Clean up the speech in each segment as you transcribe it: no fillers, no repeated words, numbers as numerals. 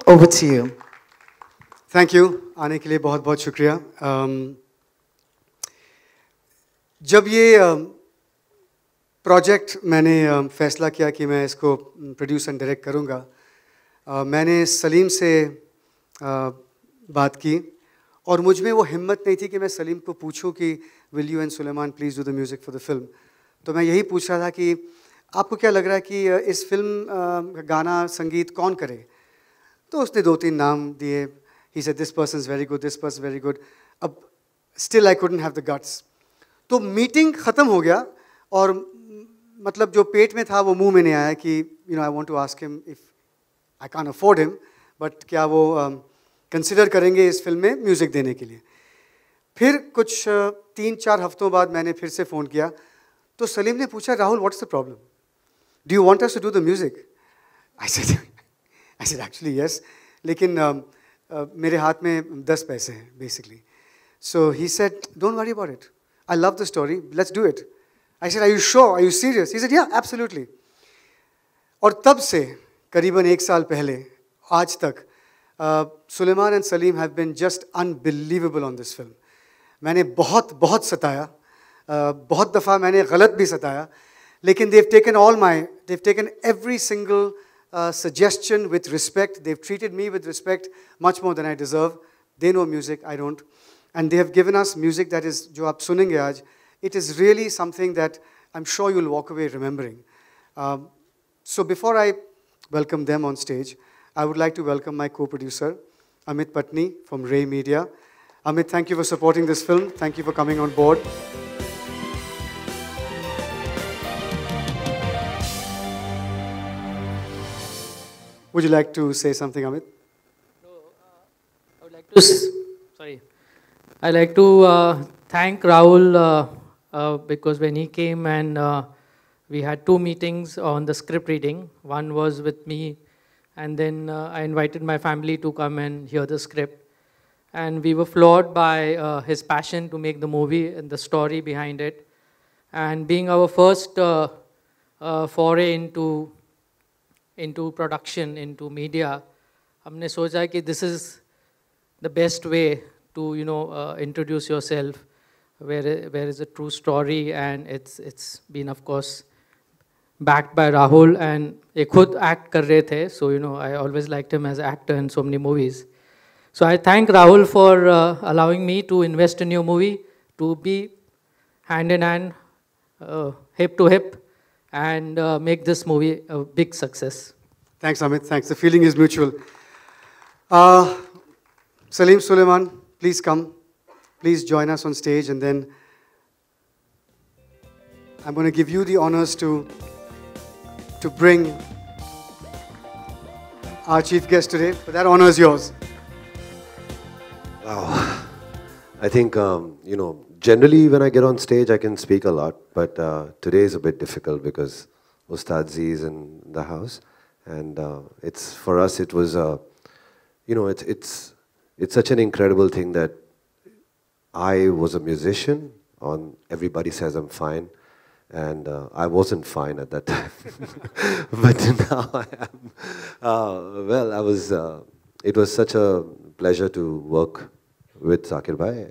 over to you. Thank you. आने के लिए बहुत बहुत शुक्रिया. जब ये प्रोजेक्ट मैंने फैसला किया कि मैं इसको प्रोड्यूस एंड डायरेक्ट करूँगा, मैंने सलीम से बात की और मुझ में वो हिम्मत नहीं थी कि मैं सलीम को पूछूं कि will you and Sulaiman please do the music for the film. तो मैं यही पूछ रहा था कि आपको क्या लग रहा है कि इस फिल्म का गाना संगीत कौन करे. तो उसने 2-3 नाम दिए. He said this person is very good, this person very good. अब still I couldn't have the guts. तो मीटिंग ख़त्म हो गया और मतलब जो पेट में था वो मुंह में नहीं आया कि you know I want to ask him if I can't afford him, but क्या वो कंसिडर करेंगे इस फिल्म में म्यूज़िक देने के लिए. फिर कुछ 3-4 हफ्तों बाद मैंने फिर से फ़ोन किया तो सलीम ने पूछा, Rahul what's the problem, do you want us to do the music. I said actually yes, लेकिन मेरे हाथ में 10 पैसे हैं basically. So he said don't worry about it, I love the story, let's do it. I said are you sure, are you serious. He said yeah absolutely. और तब से करीबन 1 साल पहले आज तक Sulaiman and Salim have been just unbelievable on this film. मैंने बहुत सताया, बहुत दफ़ा मैंने गलत भी सताया, लेकिन they've taken every single suggestion with respect. They've treated me with respect much more than I deserve. They know music, I don't. And they have given us music that is, जो आप सुनेंगे आज, it is really something that I'm sure you'll walk away remembering. So before I welcome them on stage, I would like to welcome my co-producer, Amit Patni from Ray Media. Amit, thank you for supporting this film. Thank you for coming on board. Would you like to say something, Amit? No, I would like to. Sorry, I like to thank Rahul because when he came and we had 2 meetings on the script reading. One was with me, and then I invited my family to come and hear the script. And we were floored by his passion to make the movie and the story behind it. And being our first foray into production, into media, हमने सोचा कि this is the best way to introduce yourself, where is a true story, and it's been of course backed by Rahul, and ये खुद act कर रहे थे, so I always liked him as an actor in so many movies. So I thank Rahul for allowing me to invest in your movie, to be hand in hand, hip to hip, and make this movie a big success. Thanks, Amit. Thanks. The feeling is mutual. Salim Suleiman, please come. Please join us on stage, and then I'm going to give you the honors to bring our chief guest today. But that honor is yours. Wow. I think, generally when I get on stage, I can speak a lot, but today is a bit difficult because Ustad Z is in the house, and it's for us. It was, it's such an incredible thing that I was a musician. Everybody says I'm fine, and I wasn't fine at that time, but now I am. Well, I was. It was such a pleasure to work with Zakir Bhai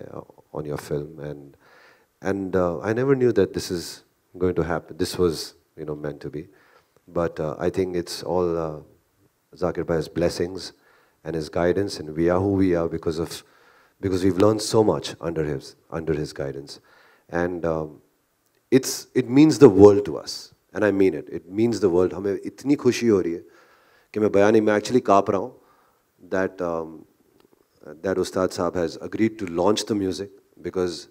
on your film, and I never knew that this is going to happen. This was meant to be, but I think it's all Zakir Bhai's blessings and his guidance, and we are who we are because we've learned so much under his guidance, and it means the world to us, and I mean it. It means the world. हमें इतनी खुशी हो रही है कि मैं बयान नहीं, मैं actually काँप रहा हूँ that Ustad Saab has agreed to launch the music, because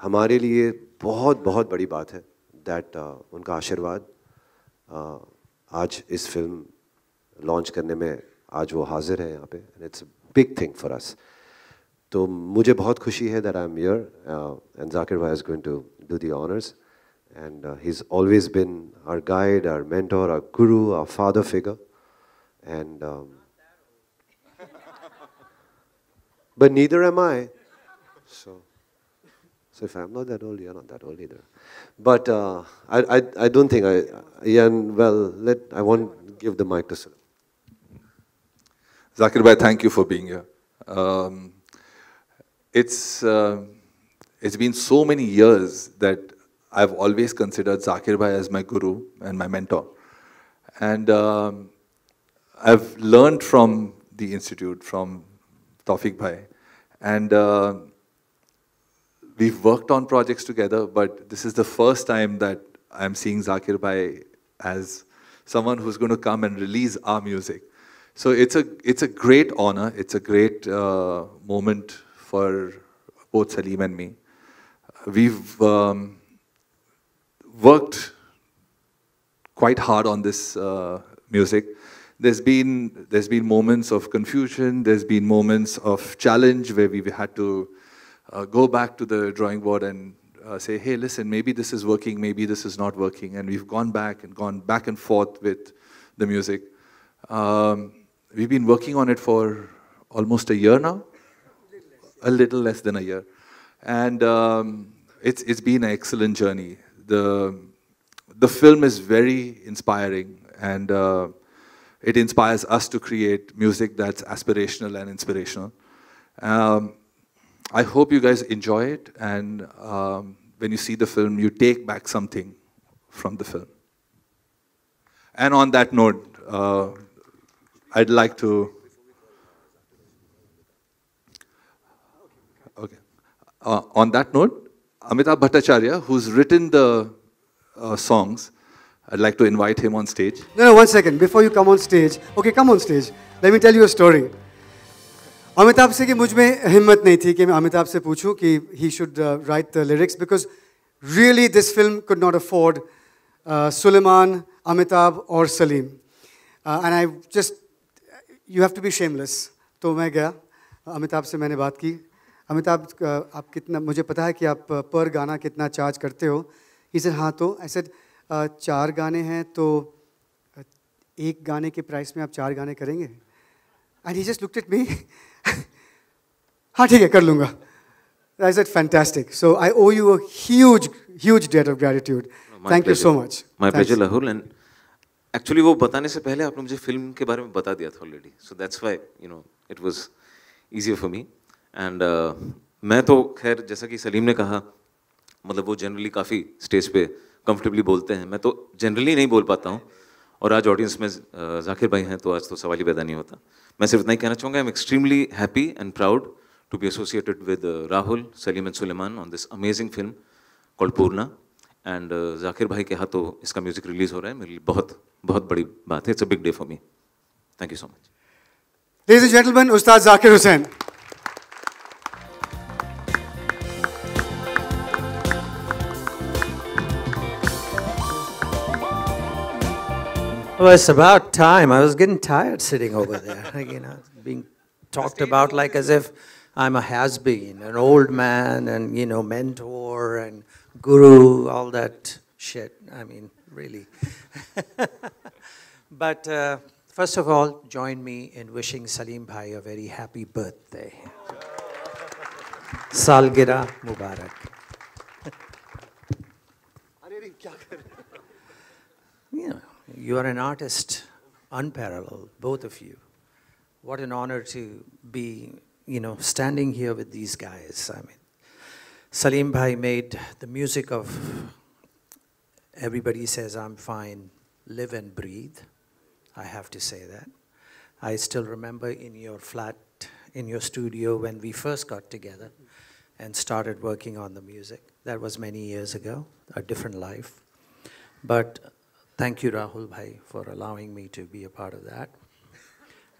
हमारे लिए बहुत बड़ी बात है that उनका आशीर्वाद आज इस फिल्म लॉन्च करने में आज वो हाजिर है यहाँ पे, and it's a big thing for us. तो मुझे बहुत खुशी है that I'm here, and Zakir Bhai is going to do the honors, and he's always been our guide, our mentor, our guru, our father figure, and but neither am I. So if I'm not that old, you're not that old either. But I don't think I won't give the mic to Salim. Zakir Bhai, thank you for being here. It's been so many years that I've always considered Zakir Bhai as my guru and my mentor. And I've learned from the institute, from Tawfiq Bhai. And we've worked on projects together, but this is the first time that I'm seeing Zakir Bhai as someone who's going to come and release our music. So it's a great honor. It's a great moment for both Salim and me. We've worked quite hard on this music. There's been moments of confusion. There's been moments of challenge where we've had to go back to the drawing board and say, hey, listen, maybe this is working, maybe this is not working. And we've gone back and forth with the music. We've been working on it for almost a year now, a little less than a year. And it's been an excellent journey. The film is very inspiring, and it inspires us to create music that's aspirational and inspirational. I hope you guys enjoy it, and when you see the film, you take back something from the film. And on that note, I'd like to... Okay. On that note, Amitabh Bhattacharya, who's written the songs, I'd like to invite him on stage. No, 1 second. Before you come on stage, okay, come on stage. Let me tell you a story. Amitabh से कि मुझ में हिम्मत नहीं थी कि मैं अमिताभ से पूछूं कि he should write the lyrics, because really this film could not afford Suleiman, Amitabh or Salim. And I just, you have to be shameless. तो मैं गया, अमिताभ से मैंने बात की. अमिताभ, आप कितना, मुझे पता है कि आप पर गाना कितना चार्ज करते हो. He said, हाँ तो. I said, 4 गाने हैं तो एक गाने के प्राइस में आप 4 गाने करेंगे? And he just looked at me. हाँ ठीक है, कर लूँगा. I said, fantastic. So I owe you a huge debt of gratitude. Thank you so much. My pleasure, Rahul. And actually वो बताने से पहले आपने मुझे फिल्म के बारे में बता दिया था already. So that's why, you know, it was easier for me. And मैं तो खैर जैसा कि सलीम ने कहा, मतलब वो जनरली काफ़ी स्टेज पे कंफर्टेबली बोलते हैं. मैं तो जनरली नहीं बोल पाता हूँ. और आज ऑडियंस में जाकिर भाई हैं तो आज तो सवाल ही पैदा नहीं होता. मैं सिर्फ इतना ही कहना चाहूँगा, I am extremely happy and proud to be associated with Rahul, Salim and Sulaiman on this amazing film called Poorna. And Zakir भाई के हाथों इसका म्यूजिक रिलीज हो रहा है, मेरे लिए बहुत बहुत बड़ी बात है. It's a big day for me. Thank you so much. Ladies and gentlemen, Ustad Zakir Hussain. Well, it's about time. I was getting tired sitting over there, you know, being talked about like as if I'm a has-been, an old man and, you know, mentor and guru, all that shit. I mean, really. But first of all, join me in wishing Salim Bhai a very happy birthday. Salgira Mubarak. You know, you are an artist, unparalleled, both of you. What an honor to be, you know, standing here with these guys. I mean, Salim Bhai made the music of Everybody Says I'm Fine, Live and Breathe. I have to say that. I still remember in your flat, in your studio, when we first got together and started working on the music. That was many years ago, a different life. But thank you, Rahul Bhai, for allowing me to be a part of that.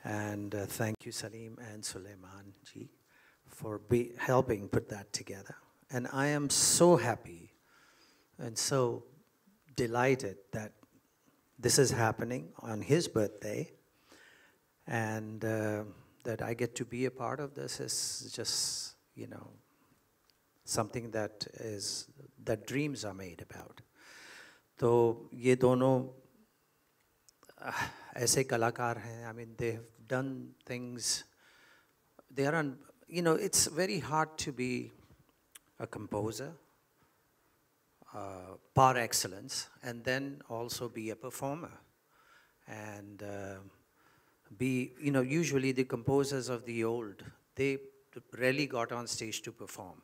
And thank you, Salim and Suleiman ji, for helping put that together. And I am so happy and so delighted that this is happening on his birthday, and that I get to be a part of this is just, you know, something that dreams are made about. तो ये दोनों ऐसे कलाकार हैं. I mean, they have done things. They are on, you know, it's very hard to be a composer par excellence and then also be a performer. And Usually the composers of the old, they rarely got on stage to perform.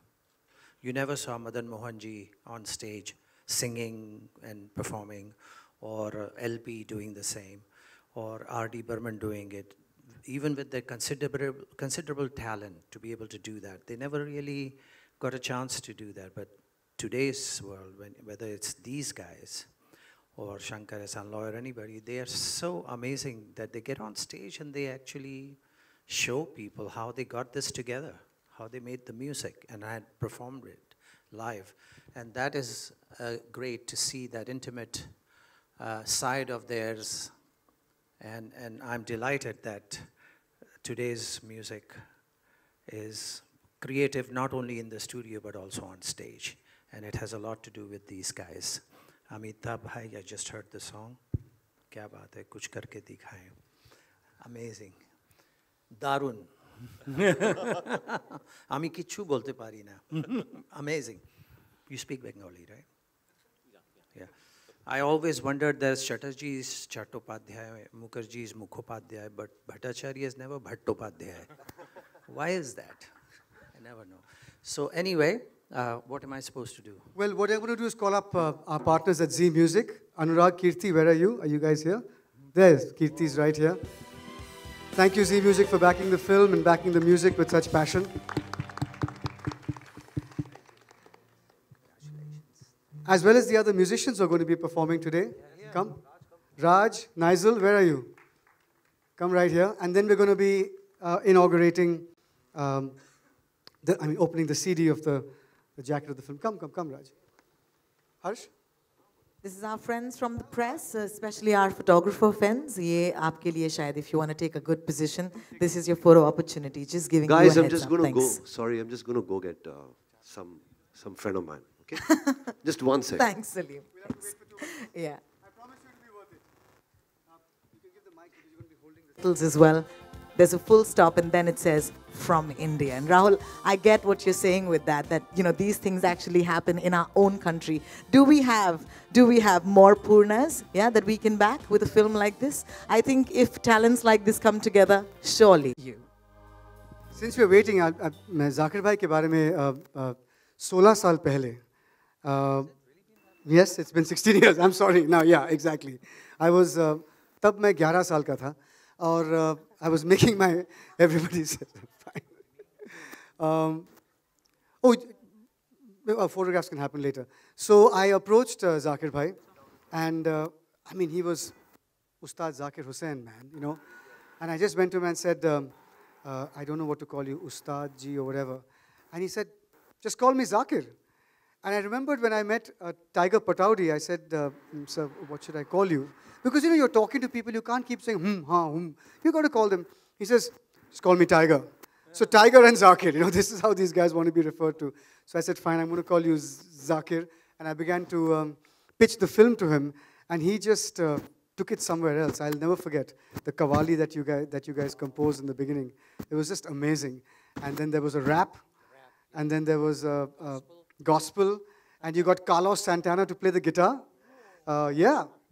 You never saw Madan Mohanji on stage singing and performing, or LP doing the same, or R.D. Burman doing it. Even with their considerable talent to be able to do that, they never really got a chance to do that. But today's world, whether it's these guys, or Shankar Ehsaan Loy or anybody, they are so amazing that they get on stage and they actually show people how they got this together, how they made the music and had performed it live. And that is great to see that intimate side of theirs. And I'm delighted that today's music is creative not only in the studio but also on stage. And it has a lot to do with these guys. Amitabh Bhai, I just heard the song. Kya baat hai, kuch karke dikhaye. Amazing. Darun. Ami kichu bolte pari na. Amazing. You speak Bengali, right? Yeah. I always wondered there's Chatterjee's Chattopadhyay, Mukherjee's Mukhopadhyay, but Bhattacharya is never Bhattopadhyay. Why is that? I never know. So anyway, what am I supposed to do? Well, what I'm going to do is call up our partners at Zee Music. Anurag, Kirti, where are you? Are you guys here? There's Kirti's right here. Thank you, Zee Music, for backing the film and backing the music with such passion. As well as the other musicians who are going to be performing today. Come. Raj, Nigel, where are you? Come right here. And then we're going to be inaugurating, opening the CD of the jacket of the film. Come, Raj. Harsh? This is our friends from the press, especially our photographer friends. Ye aapke liye shayad, if you want to take a good position, this is your photo opportunity. Just giving you a heads up. Guys, I'm just going to go. Sorry, I'm just going to go get some friend of mine. Okay? Just one second. Thanks, Salim. Thanks. Yeah. I promise you it'll be worth it. You can give the mic because you're going to be holding this. As well. There's a full stop and then it says from India. And Rahul, I get what you're saying with that these things actually happen in our own country. Do we have more Purnas, that we can back with a film like this? I think if talents like this come together, surely you. Since we're waiting, मैं जाकिर भाई के बारे में 16 साल पहले, yes, it's been 16 years. I'm sorry. No, yeah, exactly. I was तब मैं 11 साल का था. Or I was making my, everybody said, fine. Photographs can happen later. So I approached Zakir Bhai, and he was Ustad Zakir Hussain, man, And I just went to him and said, I don't know what to call you, Ustad Ji or whatever. And he said, just call me Zakir. And I remembered when I met Tiger Pataudi, I said, sir, what should I call you? Because, you're talking to people, you can't keep saying, You got to call them. He says, just call me Tiger. So Tiger and Zakir, this is how these guys want to be referred to. So I said, fine, I'm going to call you Zakir. And I began to pitch the film to him. And he just took it somewhere else. I'll never forget the Qawwali that you guys composed in the beginning. It was just amazing. And then there was a rap. And then there was a gospel. And you got Carlos Santana to play the guitar.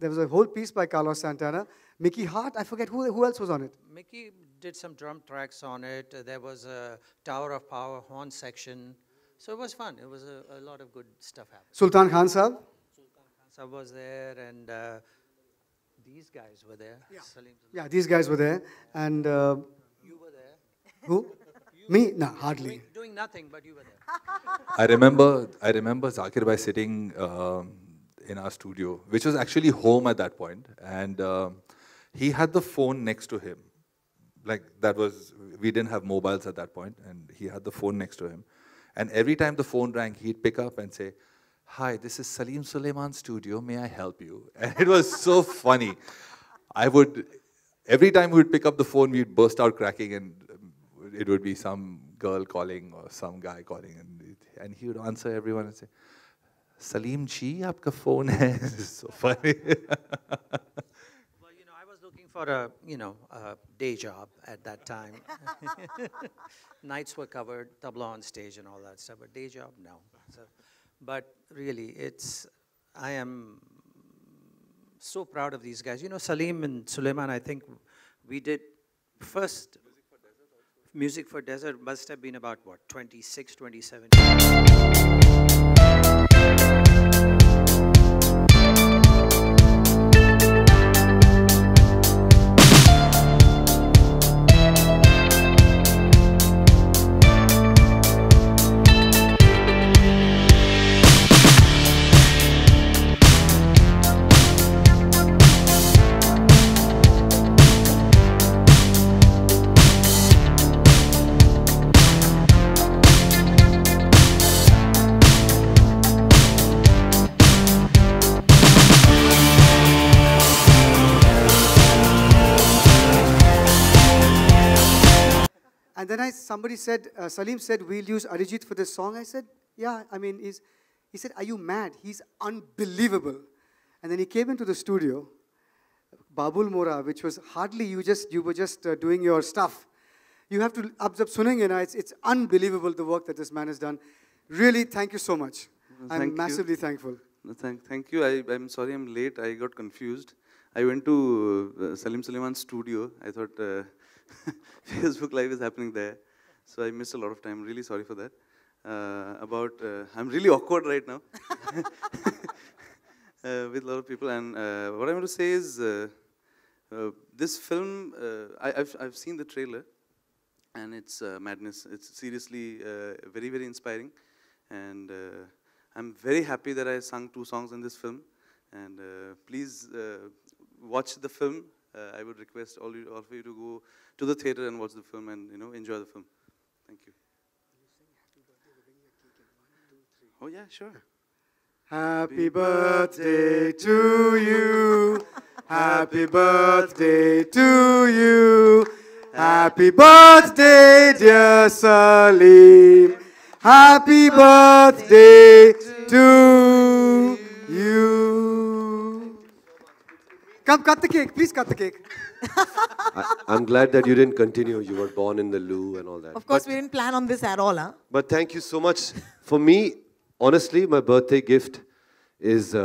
There was a whole piece by Carlos Santana. Mickey Hart, I forget who else was on it. Mickey did some drum tracks on it. There was a Tower of Power horn section. So it was fun. It was a lot of good stuff happening. Sultan Khan Sahab? Sultan Khan Sahab was there, and these guys were there. Yeah, these guys were there. And you were there. Who? Me? No, hardly. Doing nothing, but you were there. I remember Zakir Bhai sitting in our studio, which was actually home at that point, and he had the phone next to him. We didn't have mobiles at that point, and he had the phone next to him. And every time the phone rang, he'd pick up and say, "Hi, this is Salim Sulaiman's studio, may I help you?" And it was so funny. Every time we'd pick up the phone, we'd burst out cracking, and it would be some girl calling or some guy calling, and he would answer everyone and say, "Salim ji, aapka phone hai." It's so funny. Well, I was looking for a day job at that time. Nights were covered, tabla on stage and all that stuff, but day job, no. But really, I am so proud of these guys. Salim and Sulaiman, I think we did First, Music for Desert must have been about what, 26, 27? And then somebody said, Salim said, we'll use Arijit for this song. I said, yeah, I mean, he said, are you mad? He's unbelievable. And then he came into the studio, Babul Mora, which was hardly, you were just doing your stuff. You have to, abzab sunenge na, it's unbelievable the work that this man has done. Really, thank you so much. I'm massively thankful. Thank you. I'm sorry I'm late. I got confused. I went to Salim Sulaiman's studio. I thought Facebook Live is happening there. So I missed a lot of time. Really sorry for that. I'm really awkward right now with a lot of people. And what I want to say is this film, I've seen the trailer and it's madness. It's seriously very, very inspiring. And I'm very happy that I sung 2 songs in this film. And please watch the film. I would request all of you to go to the theater and watch the film and enjoy the film. Thank you. Oh yeah, sure. Happy birthday to you. Happy birthday to you. Happy birthday, dear Salim. Happy birthday to you. Come cut the cake, please cut the cake. I'm glad that you didn't continue. You were born in the loo and all that. Of course, we didn't plan on this at all, huh? But thank you so much. For me, honestly, my birthday gift is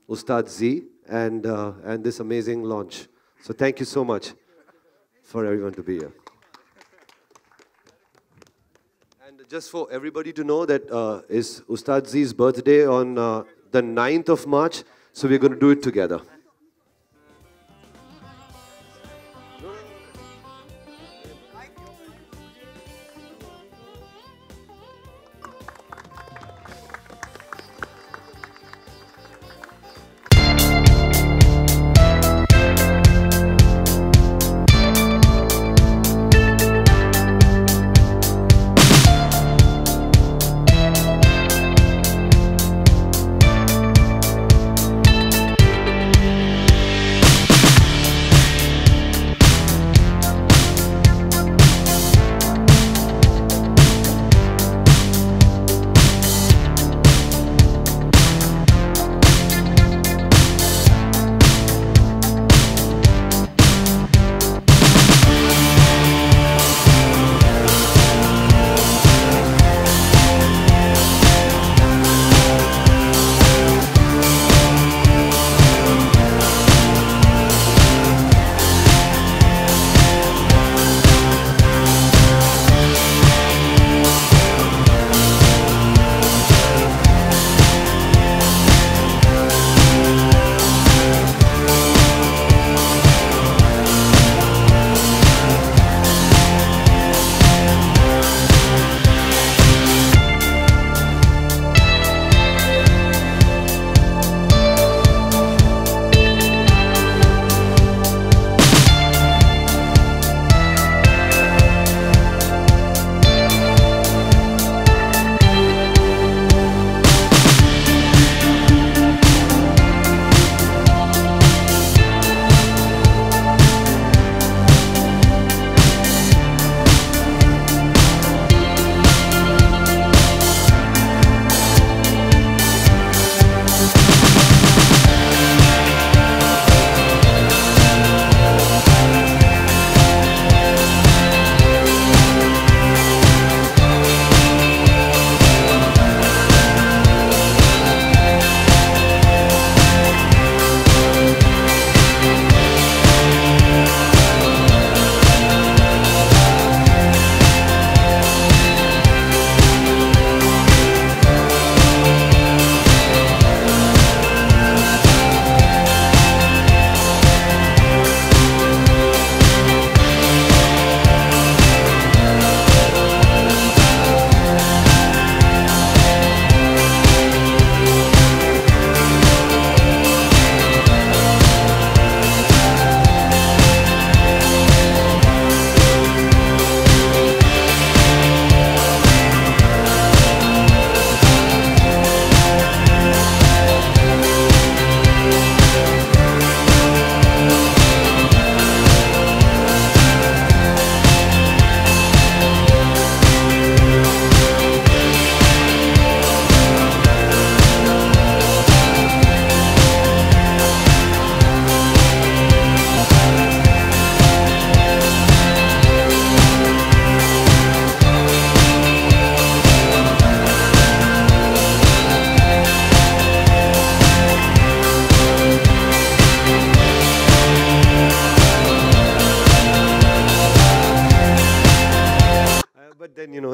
Ustad Z and this amazing launch. So thank you so much for everyone to be here. And just for everybody to know that is Ustad Z's birthday on the 9th of March. So we're going to do it together.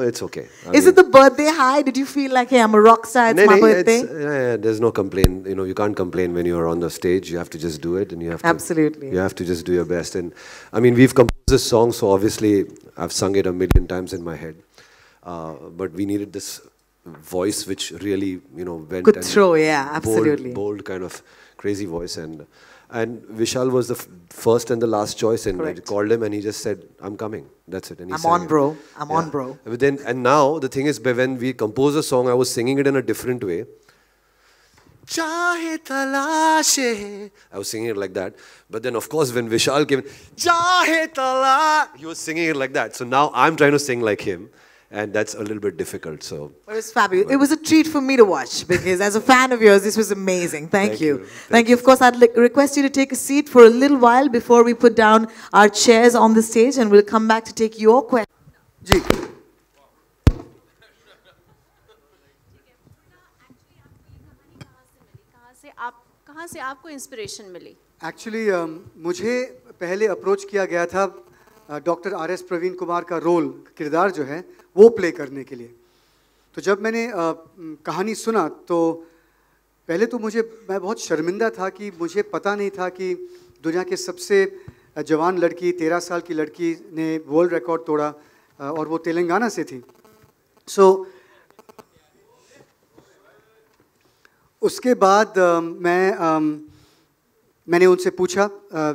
it's okay. Is it the birthday high? Did you feel like, hey, I'm a rock star, it's my birthday? There's no complaint. You know, you can't complain when you're on the stage. You have to just do it, and you have to. Absolutely. You have to just do your best. And I mean, we've composed this song, so obviously I've sung it a million times in my head. But we needed this voice which really, you know, went could and throw, yeah, absolutely. Bold kind of crazy voice. And Vishal was the first and the last choice, and Correct. I called him and he just said, I'm coming. That's it. And he I'm sang on, it. bro. I'm on, bro. But then, and now the thing is, when we compose a song, I was singing it in a different way. Chahe talashe. I was singing it like that. But then, of course, when Vishal came, Chahe tala, he was singing it like that. So now I'm trying to sing like him. And that's a little bit difficult. So But it was fabulous. It was a treat for me to watch because as a fan of yours, this was amazing. Thank you. Thank you. Of course, I'd request you to take a seat for a little while before we put down our chairs on the stage, and we'll come back to take your questions. जी कहाँ से आपको inspiration मिली? Actually मुझे पहले approach किया गया था doctor R S Praveen Kumar का role किरदार जो है वो प्ले करने के लिए। तो जब मैंने कहानी सुना तो पहले तो मैं बहुत शर्मिंदा था कि मुझे पता नहीं था कि दुनिया के सबसे जवान लड़की 13 साल की लड़की ने वर्ल्ड रिकॉर्ड तोड़ा और वो तेलंगाना से थी। उसके बाद मैंने उनसे पूछा,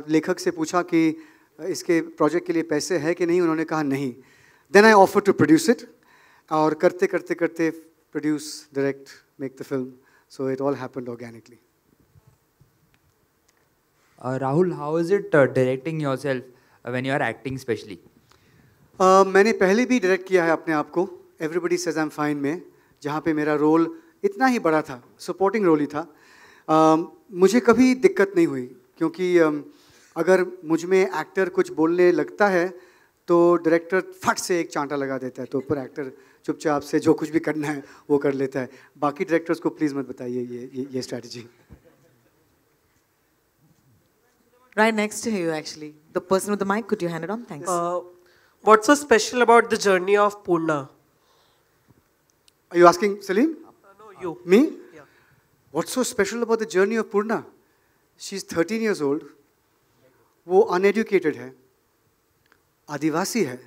लेखक से पूछा कि इसके प्रोजेक्ट के लिए पैसे है कि नहीं। उन्होंने कहा नहीं। Then I offer to produce it, और करते करते करते produce, direct, make the film, so it all happened organically. Rahul, how is it directing yourself when you are acting especially? मैंने पहले भी डायरेक्ट किया है अपने आप को, everybody says I am fine में, जहाँ पे मेरा रोल इतना ही बड़ा था, सपोर्टिंग रोल ही था। मुझे कभी दिक्कत नहीं हुई, क्योंकि अगर मुझ में एक्टर कुछ बोलने लगता है तो डायरेक्टर फट से एक चांटा लगा देता है, तो ऊपर एक्टर चुपचाप से जो कुछ भी करना है वो कर लेता है। बाकी डायरेक्टर्स को प्लीज़ मत बताइए ये strategy. Right next to you, actually. The person with the mic, could you hand it on? Thanks. What's so special about the journey of Poorna? Are you asking Salim? No, you. Me? Yeah. What's so special about the journey of Poorna? She's 13 years old. वो uneducated है, आदिवासी है,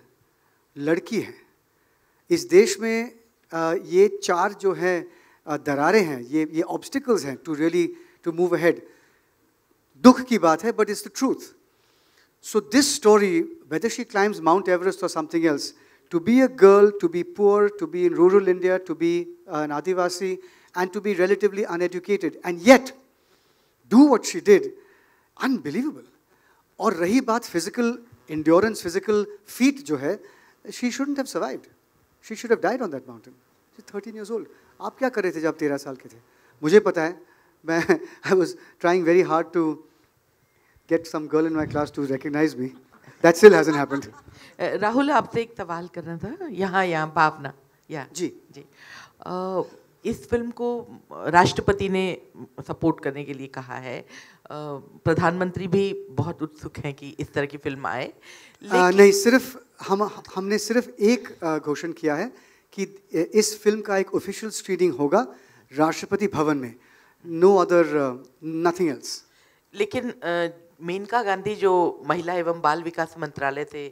लड़की है। इस देश में ये चार जो है दरारें हैं, ये obstacles हैं to really to move ahead. दुख की बात है, but it's the truth. So this story, whether she climbs Mount Everest or something else, to be a girl, to be poor, to be in rural India, to be an Adivasi, and to be relatively uneducated, and yet do what she did, unbelievable. और रही बात physical endurance, physical feat जो है, she shouldn't have survived. She should have died on that mountain. She's 13 years old. आप क्या कर रहे थे जब 13 साल के थे? मुझे पता है, I was trying very hard to get some girl in my class to recognize me. That still hasn't happened. Rahul, आपसे एक सवाल करना था। यहाँ भावना, या जी इस फिल्म को राष्ट्रपति ने सपोर्ट करने के लिए कहा है, प्रधानमंत्री भी बहुत उत्सुक हैं कि इस तरह की फिल्म आए। नहीं, सिर्फ हमने सिर्फ एक घोषणा किया है कि इस फिल्म का एक ऑफिशियल स्क्रीनिंग होगा राष्ट्रपति भवन में, नो अदर, नथिंग एल्स। लेकिन मेनका गांधी जो महिला एवं बाल विकास मंत्रालय से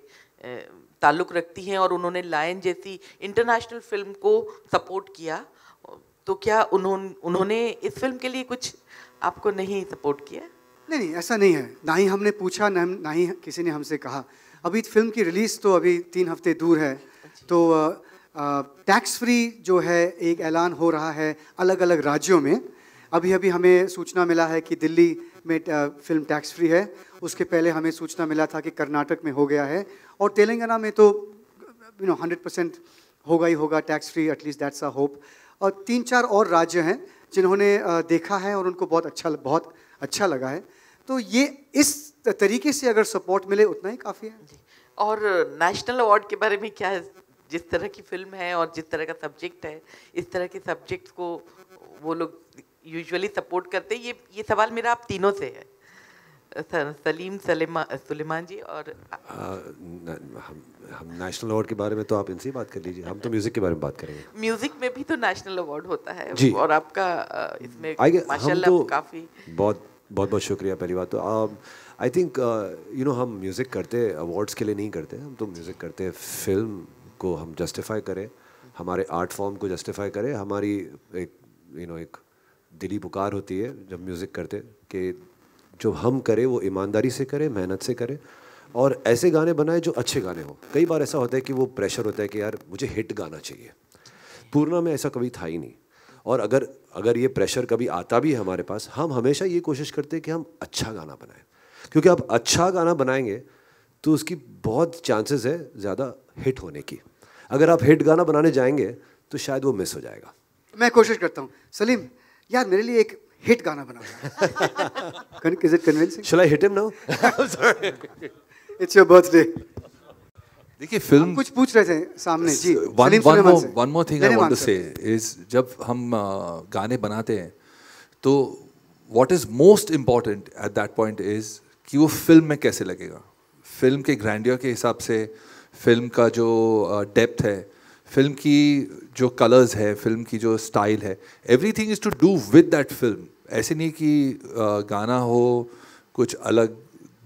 ताल्लुक़ रखती हैं और उन्होंने लायन जैसी इंटरनेशनल फिल्म को सपोर्ट किया, तो क्या उन्होंने इस फिल्म के लिए कुछ आपको नहीं सपोर्ट किया? नहीं, ऐसा नहीं है। ना ही हमने पूछा, ना ही किसी ने हमसे कहा। अभी फिल्म की रिलीज़ तो अभी 3 हफ्ते दूर है, तो टैक्स फ्री जो है एक ऐलान हो रहा है अलग अलग राज्यों में। अभी हमें सूचना मिला है कि दिल्ली में फिल्म टैक्स फ्री है, उसके पहले हमें सूचना मिला था कि कर्नाटक में हो गया है, और तेलंगाना में तो 100% होगा ही होगा tax free, at least that's a hope. और 3-4 और राज्य हैं जिन्होंने देखा है और उनको बहुत अच्छा लगा है। तो ये इस तरीके से अगर सपोर्ट मिले उतना ही काफ़ी है। और नेशनल अवार्ड के बारे में क्या है? जिस तरह की फिल्म है और जिस तरह का सब्जेक्ट है, इस तरह के सब्जेक्ट को वो लोग यूजुअली सपोर्ट करते हैं। ये सवाल मेरा आप तीनों से है। सलीम सुलेमान जी और हम नेशनल अवार्ड के बारे में तो आप इनसे ही बात कर लीजिए, हम तो म्यूजिक के बारे में बात करेंगे। म्यूजिक में भी तो नेशनल अवार्ड होता है जी। और आपका इसमें माशाल्लाह तो काफी बहुत शुक्रिया। पहली बात तो आई थिंक यू नो हम म्यूज़िक करते अवार्ड्स के लिए नहीं करते, हम तो म्यूज़िक करते फिल्म को हम जस्टिफाई करें, हमारे आर्ट फॉर्म को जस्टिफाई करें। हमारी एक दिली पुकार होती है जब म्यूज़िक करते कि जो हम करें वो ईमानदारी से करें, मेहनत से करें और ऐसे गाने बनाए जो अच्छे गाने हो। कई बार ऐसा होता है कि वो प्रेशर होता है कि यार मुझे हिट गाना चाहिए। पूर्णा में ऐसा कभी था ही नहीं, और अगर ये प्रेशर कभी आता भी है हमारे पास, हम हमेशा ये कोशिश करते हैं कि हम अच्छा गाना बनाएं, क्योंकि आप अच्छा गाना बनाएंगे तो उसकी बहुत चांसेस है ज़्यादा हिट होने की। अगर आप हिट गाना बनाने जाएंगे तो शायद वो मिस हो जाएगा। मैं कोशिश करता हूँ। सलीम यार मेरे लिए एक हिट गाना बना। Is it convincing? Shall I hit him now? Sorry. It's your birthday. देखिए फिल्म कुछ पूछ रहे थे सामने जी। One more thing I want to say is जब हम गाने बनाते हैं तो what is most important at that point is कि वो फिल्म में कैसे लगेगा। फिल्म के ग्रैंडियर के हिसाब से, फिल्म का जो डेप्थ है, फिल्म की जो कलर्स है, फिल्म की जो स्टाइल है, everything is to do with that film. ऐसे नहीं कि गाना हो कुछ अलग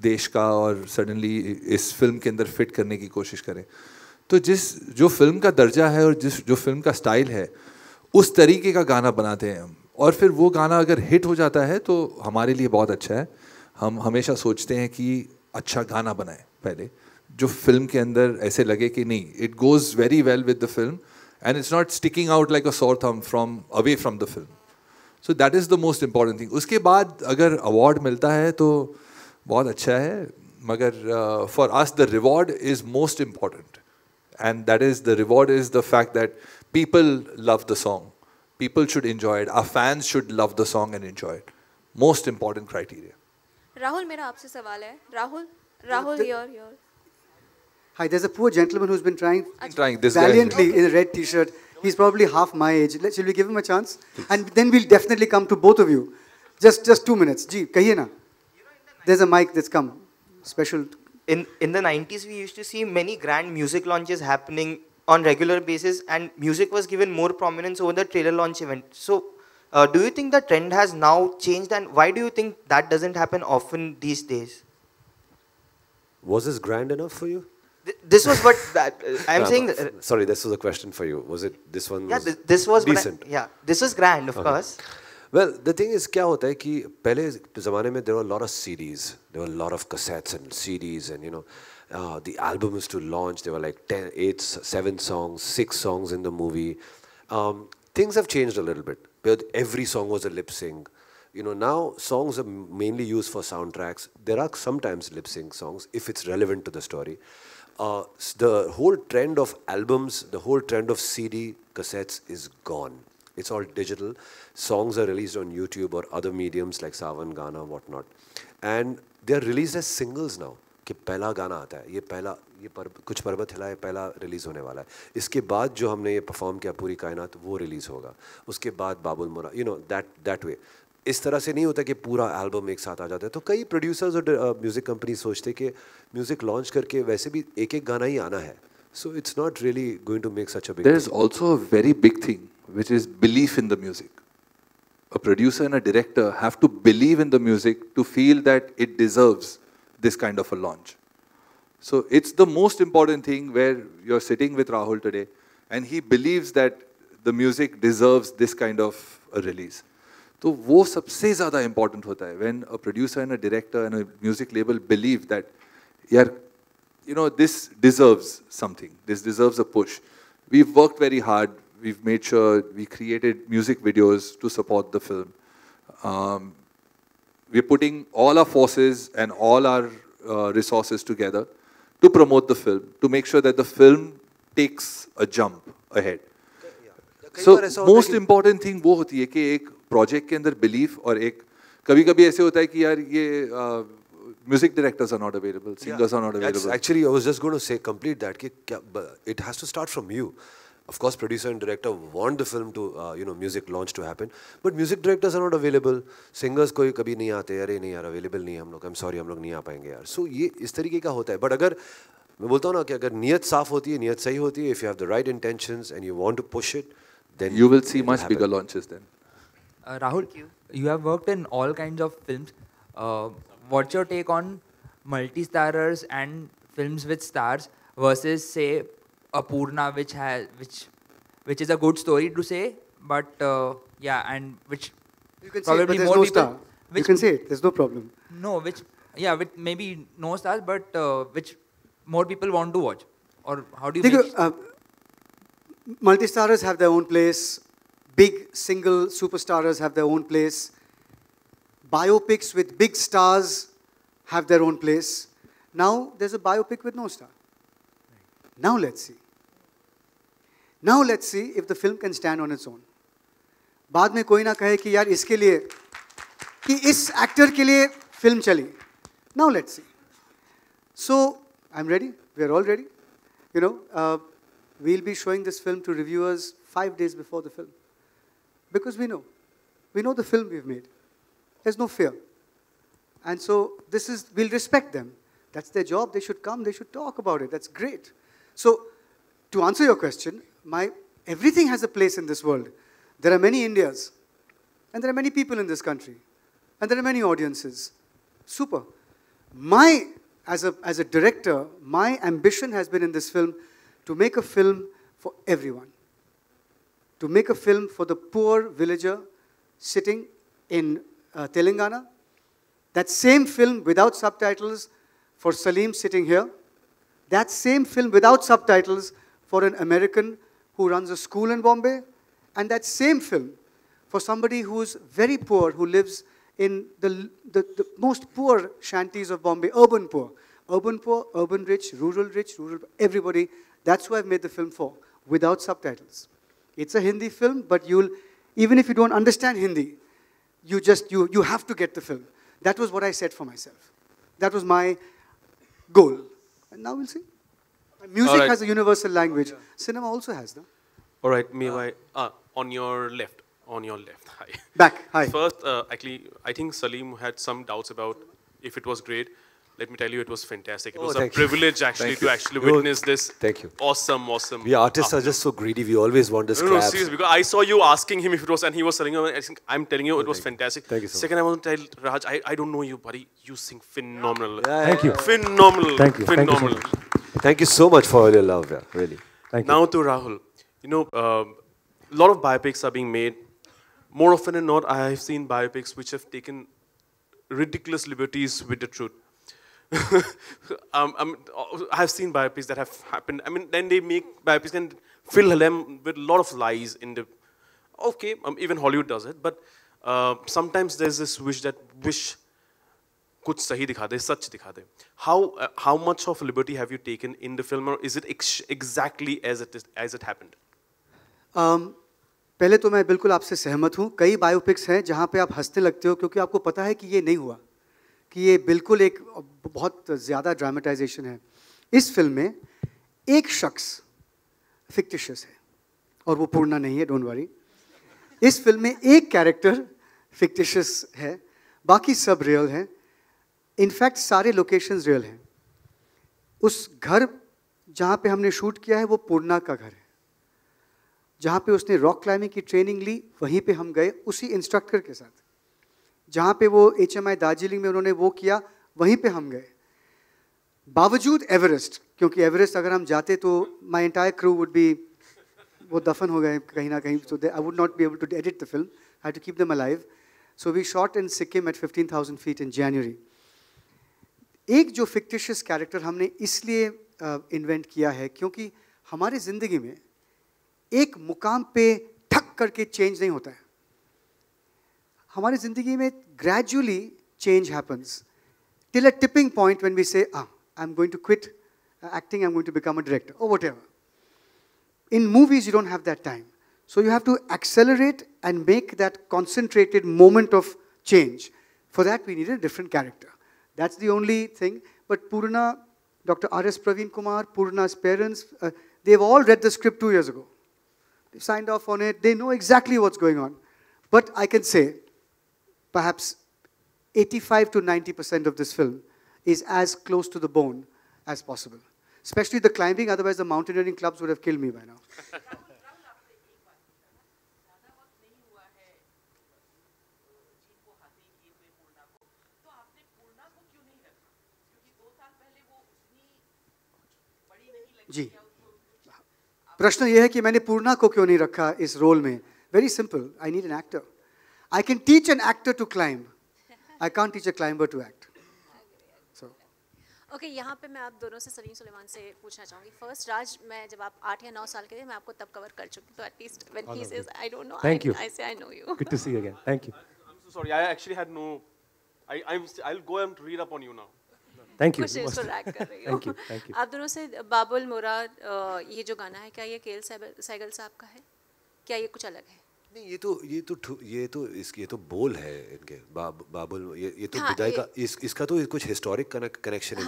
देश का और सडनली इस फिल्म के अंदर फिट करने की कोशिश करें। तो जो फिल्म का दर्जा है और जो फिल्म का स्टाइल है उस तरीके का गाना बनाते हैं हम, और फिर वो गाना अगर हिट हो जाता है तो हमारे लिए बहुत अच्छा है। हम हमेशा सोचते हैं कि अच्छा गाना बनाए पहले, जो फिल्म के अंदर ऐसे लगे कि नहीं, it goes very well with the film and it's not sticking out like a sore thumb from away from the film. So that is the most important thing. उसके बाद अगर अवार्ड मिलता है तो बहुत अच्छा है, मगर for us the reward is most important, and that is the reward is the fact that people love the song, people should enjoy it, our fans should love the song and enjoy it. Most important criteria. Rahul, मेरा आपसे सवाल है। Rahul, your. Hi, there's a poor gentleman who's been trying this valiantly in a red t-shirt. He's probably half my age. Shall we give him a chance? And then we'll definitely come to both of you. Just 2 minutes. Ji, kahiye na. There's a mic that's come. Special. In the 90s, we used to see many grand music launches happening on regular basis, and music was given more prominence over the trailer launch event. So, do you think the trend has now changed, and why do you think that doesn't happen often these days? Was this grand enough for you? This was what I'm saying. Sorry, this was a question for you. Was it this one? Yeah, this was decent. This was grand, of course. Well, the thing is, क्या होता है कि पहले ज़माने में there were a lot of CDs, there were a lot of cassettes and CDs, and you know. The album was to launch, there were like 7 songs, 6 songs in the movie. Things have changed a little bit. But every song was a lip sync. You know, now songs are mainly used for soundtracks. There are sometimes lip sync songs if it's relevant to the story. The whole trend of albums, the whole trend of CD, cassettes is gone. It's all digital. Songs are released on YouTube or other mediums like Savan, Gaana, whatnot. And they're released as singles now. कि पहला गाना आता है, कुछ पर्वत हिलाए पहला release होने वाला है, इसके बाद जो हमने ये परफॉर्म किया पूरी कायनात वो रिलीज़ होगा, उसके बाद बाबुल मोरा, यू नो दैट वे। इस तरह से नहीं होता कि पूरा एल्बम एक साथ आ जाता है। तो कई प्रोड्यूसर्स और म्यूज़िक कंपनी सोचते कि म्यूज़िक लॉन्च करके वैसे भी एक गाना ही आना है, so it's not really going to make such a big. There is also a very big thing which is belief in the music. A producer and a director have to believe in the music to feel that it deserves this kind of a launch. So it's the most important thing, where you're sitting with Rahul today and he believes that the music deserves this kind of a release. तो वो सबसे ज़्यादा important होता है, when a producer and a director and a music label believe that यार you know this deserves something, this deserves a push. We've worked very hard, we've made sure we created music videos to support the film. We're putting all our forces and all our resources together to promote the film, to make sure that the film takes a jump ahead. So most important thing वो होती है कि एक project के अंदर belief, और एक कभी-कभी ऐसे होता है कि यार ये music directors are not available, singers are not available. Actually, I was just going to say complete that कि it has to start from you. Of course, producer and director want the film to, music launch to happen. But music directors are not available. Singers कोई कभी नहीं आते, अरे नहीं यार available नहीं हम लोग. I'm sorry, हम लोग नहीं आ पाएंगे यार. So ये इस तरीके का होता है. But अगर मैं बोलता हूँ ना कि अगर नियत साफ होती है, नियत सही होती है, if you have the right intentions and you want to push it, then you will see much bigger launches then. Rahul, you have worked in all kinds of films. What's your take on multi-starrers and films with stars versus, say, Apurna, which is a good story to say, but and which you can probably say, but there's more no people. star. You can say it. There's no problem. No, with maybe no stars, but which more people want to watch, or how do you? Multi-starrers have their own place. Big single superstars have their own place. Biopics with big stars have their own place. Now there's a biopic with no star. Now let's see. Now let's see if the film can stand on its own. बाद में कोई ना कहे कि यार इसके लिए कि इस एक्टर के लिए फिल्म चली. Now let's see. So I'm ready. We are all ready. We'll be showing this film to reviewers 5 days before the film, because we know the film we've made. There's no fear, and so we'll respect them. That's their job. They should come. They should talk about it. That's great. So, to answer your question, everything has a place in this world. There are many Indias, and there are many people in this country, and there are many audiences. Super. As a director, my ambition has been in this film to make a film for everyone. To make a film for the poor villager sitting in Telangana. That same film without subtitles for Salim sitting here. That same film without subtitles for an American who runs a school in Bombay. And that same film for somebody who's very poor, who lives in the most poor shanties of Bombay, urban poor, urban rich, rural, everybody. That's who I've made the film for, without subtitles. It's a Hindi film, but even if you don't understand Hindi, you have to get the film. That was what I set for myself. That was my goal. And now we'll see. Music has a universal language. Cinema also has, no? All right, on your left. Hi. Back. Hi. First, actually, I think Salim had some doubts about if it was great. Let me tell you, it was fantastic. It was a privilege actually to witness this. Thank you. Awesome. We artists are just so greedy. We always want the scraps. No, seriously, because I saw you asking him if it was, and he was telling you. I'm telling you, it was fantastic. Thank you so much. Second, I want to tell Raj, I don't know you, buddy. You sing phenomenal. Thank you. Phenomenal. Thank you. Phenomenal. Thank you so much for all your love, really. Thank you. Now to Rahul. A lot of biopics are being made. More often than not, I have seen biopics which have taken ridiculous liberties with the truth. I have seen biopics that have happened. Then they make biopics and fill them with a lot of lies in the... Okay, even Hollywood does it, but sometimes there's this wish kuch sahi dikha de, sach dikha de. How much of liberty have you taken in the film, or is it exactly as it happened? पहले तो मैं बिल्कुल आपसे सहमत हूँ. कई biopics हैं जहाँ पे आप हंसने लगते हो क्योंकि आपको पता है कि ये नहीं हुआ, कि ये बिल्कुल एक बहुत ज़्यादा ड्रामेटाइजेशन है. इस फिल्म में एक शख्स फिक्टिशियस है और वो पूर्णा नहीं है, डोंट वरी. इस फिल्म में एक कैरेक्टर फिक्टिशियस है, बाकी सब रियल हैं. इनफैक्ट सारे लोकेशंस रियल हैं. उस घर जहाँ पे हमने शूट किया है वो पूर्णा का घर है. जहाँ पे उसने रॉक क्लाइंबिंग की ट्रेनिंग ली वहीं पे हम गए उसी इंस्ट्रक्टर के साथ. जहाँ पे वो HMI दार्जिलिंग में उन्होंने वो किया वहीं पे हम गए. बावजूद एवरेस्ट, क्योंकि एवरेस्ट अगर हम जाते तो my entire crew would be वो दफन हो गए कहीं ना कहीं. So I would not be able to edit the film. I had to keep them alive. So we shot in Sikkim at 15,000 feet in January. एक जो फिक्टिशियस कैरेक्टर हमने इसलिए इन्वेंट किया है क्योंकि हमारी ज़िंदगी में एक मुकाम पे ठक करके चेंज नहीं होता है. हमारी ज़िंदगी में gradually change happens till a tipping point when we say I am going to quit acting, I am going to become a director और whatever. In movies, you don't have that time. So you have to accelerate and make that concentrated moment of change. For that, we needed a different character. That's the only thing. But Purna, Dr. R.S. Praveen Kumar, Purna's parents, they've all read the script 2 years ago. they've signed off on it, they know exactly what's going on. But I can say, perhaps 85 to 90% of this film is as close to the bone as possible. Especially the climbing, otherwise the mountaineering clubs would have killed me by now. जी, प्रश्न ये है कि मैंने पूर्णा को क्यों नहीं रखा इस रोल में. Very simple. I need an actor. I can teach an actor to climb. I can't teach a climber to act. So. Okay, यहाँ पे मैं आप दोनों से सलीम सुलेमान से पूछना चाहूँगी. First, राज, मैं जब आप 8 या 9 साल के थे, मैं आपको तब कवर कर चुकी. तो at least when he says I don't know, I say I know you. Good to see you again. Thank you. I'm so sorry. I actually had no. I'll go and read up on you now. Thank you. कुछ इसको rack कर रही Thank you. Thank you. आप दोनों से बाबुल मोरा ये जो गाना है, क्या ये केएल सहगल साहब का है? क्या ये कुछ अलग है? नहीं, ये तो बोल है इनके बाबुल. ये तो विदाई का इसका तो कुछ हिस्टोरिक कनेक्शन है.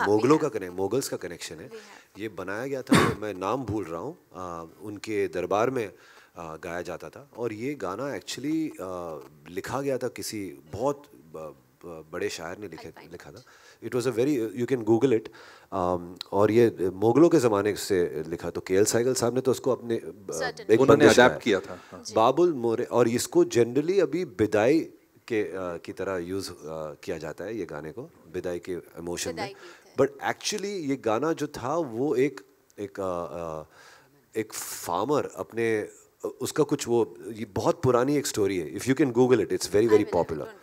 मोगल्स का कनेक्शन है. ये बनाया गया था, मैं नाम भूल रहा हूँ, उनके दरबार में गाया जाता था. और ये गाना एक्चुअली लिखा गया था किसी बहुत बड़े शायर ने लिखा था. It was a very, you can Google it. और ये मुगलों के ज़माने से लिखा. तो केएल सहगल साहब ने तो उसको अपने एक उन्होंने अडैप्ट किया था. बाबुल मोरे. और इसको जनरली अभी बिदाई की तरह यूज़ किया जाता है, ये गाने को बिदाई के इमोशन में. बट एक्चुअली ये गाना जो था वो एक फार्मर अपने उसका कुछ वो, ये बहुत पुरानी एक स्टोरी है. If you can Google it, it's very popular.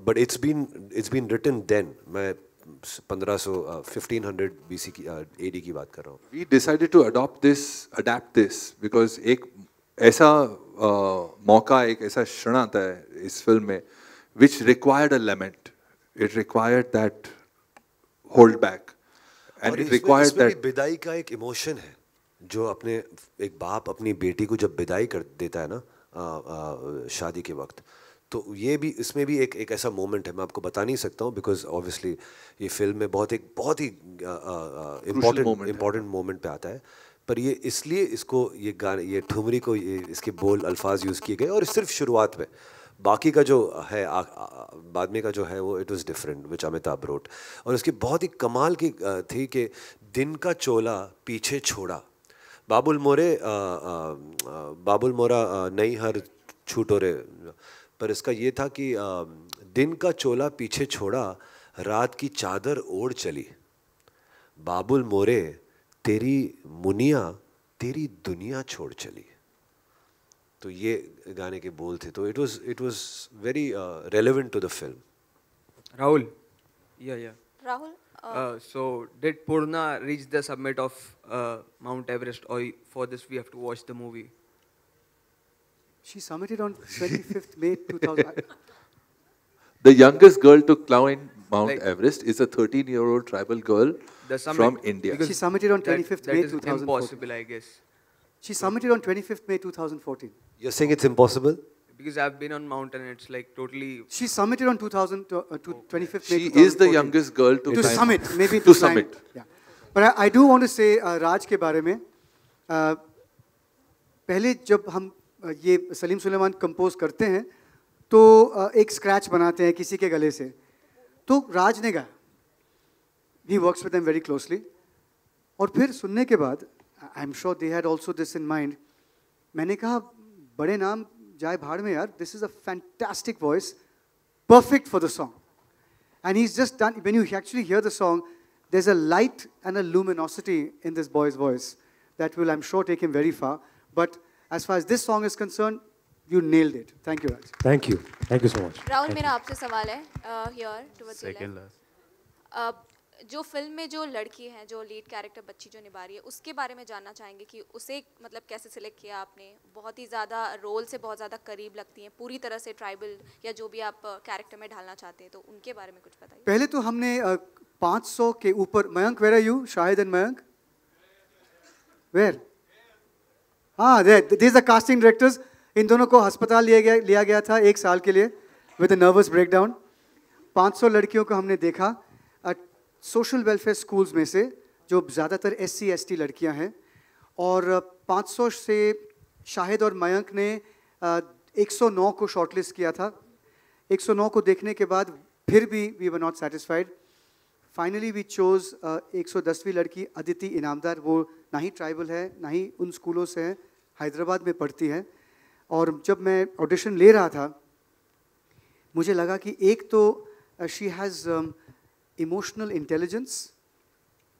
But it's been written then. मैं 1500 BC की AD की बात कर रहा हूँ. We decided to adapt this because एक ऐसा मौका, एक ऐसा क्षण आता है इस फिल्म में which required a lament. It required that hold back. And it required that. बिदाई का एक इमोशन है जो अपने एक बाप अपनी बेटी को जब बिदाई कर देता है ना शादी के वक्त, तो ये भी इसमें भी एक ऐसा मोमेंट है. मैं आपको बता नहीं सकता हूँ बिकॉज ऑब्वियसली ये फिल्म में बहुत ही इम्पोर्टेंट मोमेंट पे आता है. पर ये इसलिए इसको ये गाने, ये ठुमरी को, ये इसके बोल अल्फाज यूज़ किए गए. और सिर्फ शुरुआत में, बाकी का जो है बाद में का जो है वो it was different which Amitabh wrote. और उसकी बहुत ही कमाल की थी कि दिन का चोला पीछे छोड़ा, बाबुल मोरा नहीं हर छूटो रे. पर इसका ये था कि दिन का चोला पीछे छोड़ा, रात की चादर ओढ़ चली, बाबुल मोरे तेरी मुनिया तेरी दुनिया छोड़ चली. तो ये गाने के बोल थे. तो it was very relevant to the film. Rahul, yeah. Rahul, so did Purna reach the summit of Mount Everest, or for this we have to watch the movie? She summited on 25th May 2000. The youngest girl to climb Mount Everest is a 13-year-old tribal girl from India. She summited on 25th May 2014. That is impossible, I guess. She summited on 25th May 2014. You're saying it's impossible? Because I've been on mountain, it's like totally. She summited on 25th May. She is the youngest girl to climb. Summit, maybe to summit. Yeah, but I do want to say राज के बारे में. पहले जब हम ये Salim Suleman compose करते हैं तो एक स्क्रैच बनाते हैं किसी के गले से, तो राज ने गाया. He works with them very closely. और फिर सुनने के बाद I'm sure they had also this in mind. मैंने कहा बड़े नाम जाए भाड़ में यार, this is a fantastic voice, perfect for the song. And he's just done, when you actually hear the song, there's a light and a luminosity in this boy's voice that will, I'm sure, take him very far. But as far as this song is concerned, you nailed it. Thank you, Raj. Thank you. Thank you so much. Rahul, मेरा आपसे सवाल है here towards your left. जो film में जो लड़की है, जो लीड कैरेक्टर बच्ची जो निभा रही है, उसके बारे में जानना चाहेंगे कि उसे मतलब कैसे सिलेक्ट किया आपने. बहुत ही ज़्यादा रोल से बहुत ज़्यादा करीब लगती हैं, पूरी तरह से ट्राइबल या जो भी आप कैरेक्टर में ढालना चाहते हैं, तो उनके बारे में कुछ बताइए. पहले तो हमने 500 के ऊपर. Mayank, where are you? Shahid and Mayank? Where? हाँ, these are casting directors. इन दोनों को अस्पताल लिया गया था 1 साल के लिए with a nervous breakdown. 500 लड़कियों को हमने देखा सोशल वेलफेयर स्कूल्स में से, जो ज़्यादातर SC ST लड़कियां हैं, और 500 से शाहिद और मयंक ने 109 को शॉर्टलिस्ट किया था. 109 को देखने के बाद फिर भी we were not satisfied. Finally we chose 110वीं लड़की अदिति इनामदार. वो ना ही ट्राइबल है, ना ही उन स्कूलों से है, हैदराबाद में पढ़ती है. और जब मैं ऑडिशन ले रहा था मुझे लगा कि एक तो she has emotional intelligence,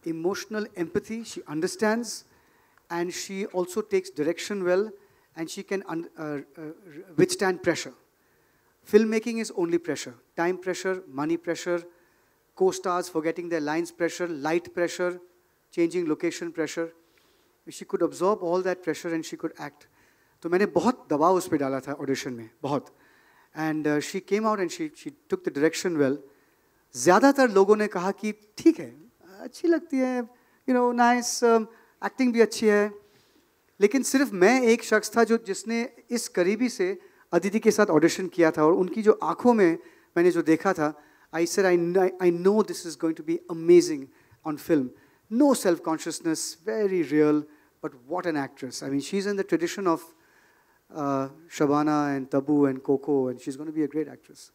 emotional empathy, she understands, and she also takes direction well, and she can withstand pressure. Filmmaking is only pressure. Time pressure, money pressure, co-stars forgetting their lines pressure, light pressure, changing location pressure. She could absorb all that pressure and she could act. तो मैंने बहुत दबाव उस पर डाला था audition में, बहुत. And she came out and she took the direction well. ज़्यादातर लोगों ने कहा कि ठीक है, अच्छी लगती है, यू नो, नाइस, एक्टिंग भी अच्छी है. लेकिन सिर्फ मैं एक शख्स था जिसने इस करीबी से अदिति के साथ ऑडिशन किया था. और उनकी जो आंखों में मैंने जो देखा था, I said I know this is going to be amazing on film. No self consciousness, very real, but what an actress. I mean she is in the tradition of Shabana and Tabu and Koko, and she is going to be a great actress.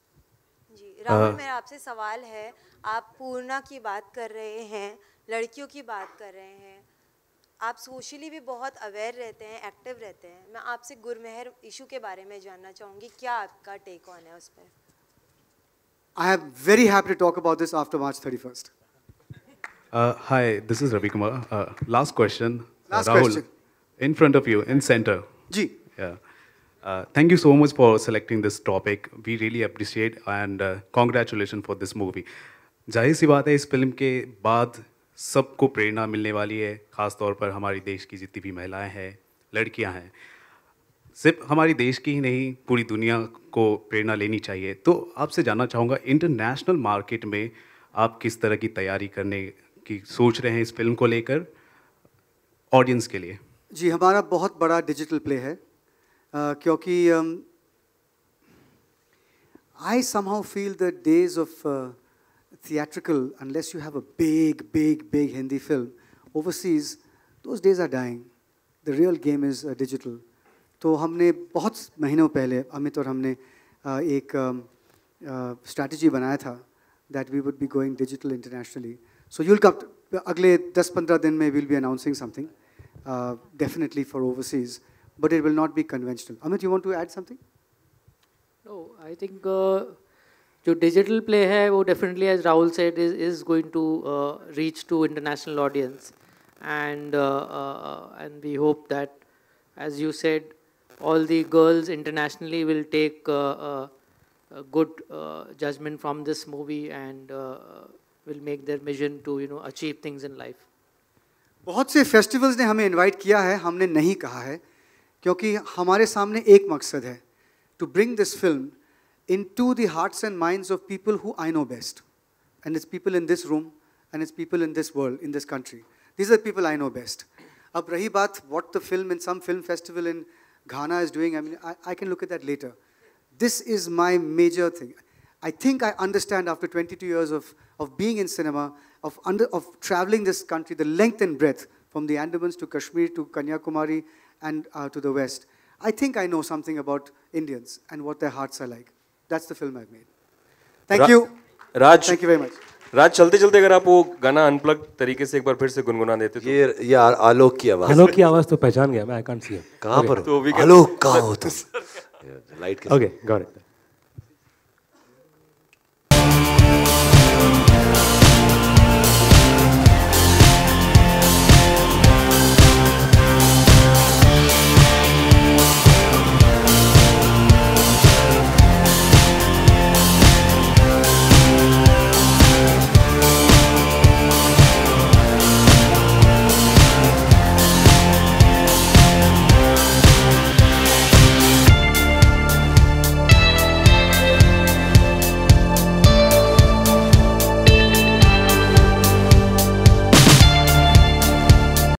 Ji Rahul, मेरा आपसे सवाल है, आप पूर्णा की बात कर रहे हैं, लड़कियों की बात कर रहे हैं, आप सोशली भी बहुत अवेयर रहते हैं, एक्टिव रहते हैं. मैं आपसे गुरमेहर इशू के बारे में जानना चाहूँगी, क्या आपका टेक ऑन है उस पर? I am very happy to talk about this after March 31st. Hi, this is Ravi Kumar. Last question. Last Rahul, question. in front of you, in center. Ji. Yeah. Thank you so much for selecting this topic. We really appreciate and congratulations for this movie. जाहिर सी बात है, इस film के बाद सबको प्रेरणा मिलने वाली है, ख़ास तौर पर हमारी देश की जितनी भी महिलाएं हैं, लड़कियां हैं. सिर्फ हमारी देश की ही नहीं, पूरी दुनिया को प्रेरणा लेनी चाहिए. तो आपसे जानना चाहूँगा, इंटरनेशनल मार्केट में आप किस तरह की तैयारी करने की सोच रहे हैं इस फिल्म को लेकर ऑडियंस के लिए? जी, हमारा बहुत बड़ा डिजिटल प्ले है, क्योंकि I somehow feel the days of theatrical, unless you have a big Hindi film overseas, those days are dying. The real game is digital. तो हमने बहुत महीनों पहले अमित और हमने एक स्ट्रैटेजी बनाया था that we would be going digital internationally. So you'll come, अगले 10-15 दिन में we'll be announcing something, definitely for overseas, but it will not be conventional. Amit, you want to add something? No, I think जो digital play है वो definitely, as Rahul said, is going to reach to international audience, and we hope that, as you said, all the girls internationally will take a good judgment from this movie and will make their mission to achieve things in life. बहुत से festivals ने हमें invite किया है, हमने नहीं कहा है, क्योंकि हमारे सामने एक मकसद है, to bring this film into the hearts and minds of people who I know best, and it's people in this room and it's people in this world, in this country. These are the people I know best. अब रही बात what the film in some film festival in Ghana is doing, I mean, I can look at that later. This is my major thing. I think I understand after 22 years of being in cinema, of traveling this country, the length and breadth, from the Andamans to Kashmir to Kanyakumari and to the West. I think I know something about Indians and what their hearts are like. That's the film I've made. Thank you. Raj. Thank you very much. राज, चलते चलते अगर आप वो गाना unplug तरीके से एक बार फिर से गुनगुना देते तो ये आलोक की आवाज, आलोक की आवाज तो पहचान गया मैं. I can't see him. कहां पर? तो आलोक कहां हो तुम? लाइट के. Okay, got it.